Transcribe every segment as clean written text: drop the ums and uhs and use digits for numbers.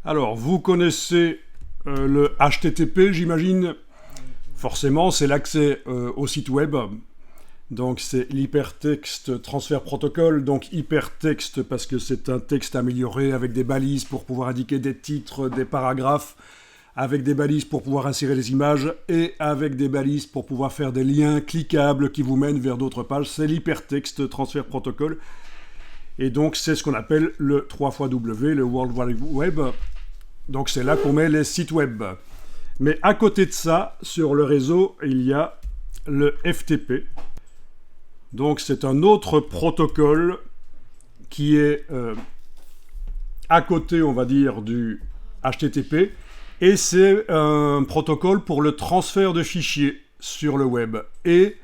Alors, vous connaissez le HTTP, j'imagine. Forcément, c'est l'accès au site web. Donc, c'est l'Hypertext Transfer Protocol. Donc, hypertexte parce que c'est un texte amélioré avec des balises pour pouvoir indiquer des titres, des paragraphes, avec des balises pour pouvoir insérer des images et avec des balises pour pouvoir faire des liens cliquables qui vous mènent vers d'autres pages. C'est l'Hypertext Transfer Protocol. Et donc, c'est ce qu'on appelle le 3xW, le World Wide Web. Donc, c'est là qu'on met les sites web. Mais à côté de ça, sur le réseau, il y a le FTP. Donc, c'est un autre protocole qui est à côté, on va dire, du HTTP. Et c'est un protocole pour le transfert de fichiers sur le web. Et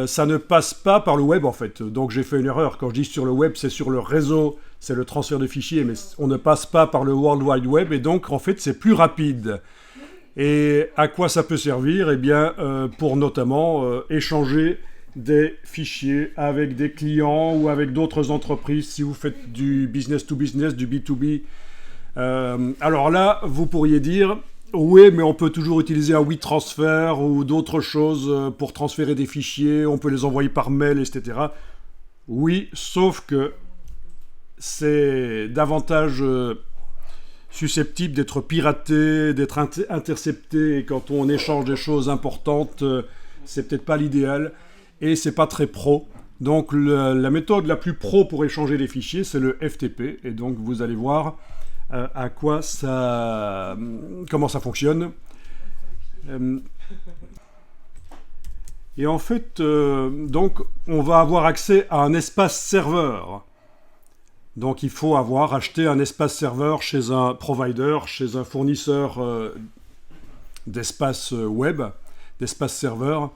ça ne passe pas par le web en fait. Donc j'ai fait une erreur. Quand je dis sur le web, c'est sur le réseau, c'est le transfert de fichiers, mais on ne passe pas par le World Wide Web. Et donc en fait, c'est plus rapide. Et à quoi ça peut servir? Eh bien, pour notamment échanger des fichiers avec des clients ou avec d'autres entreprises si vous faites du business to business, du B2B. Alors là, vous pourriez dire... Oui, mais on peut toujours utiliser un WeTransfer ou d'autres choses pour transférer des fichiers, on peut les envoyer par mail, etc. Oui, sauf que c'est davantage susceptible d'être piraté, d'être intercepté, et quand on échange des choses importantes, c'est peut-être pas l'idéal, et c'est pas très pro. Donc la méthode la plus pro pour échanger les fichiers, c'est le FTP, et donc vous allez voir comment ça fonctionne. Et en fait, donc, on va avoir accès à un espace serveur. Donc, il faut avoir acheté un espace serveur chez un provider, chez un fournisseur d'espace web, d'espace serveur.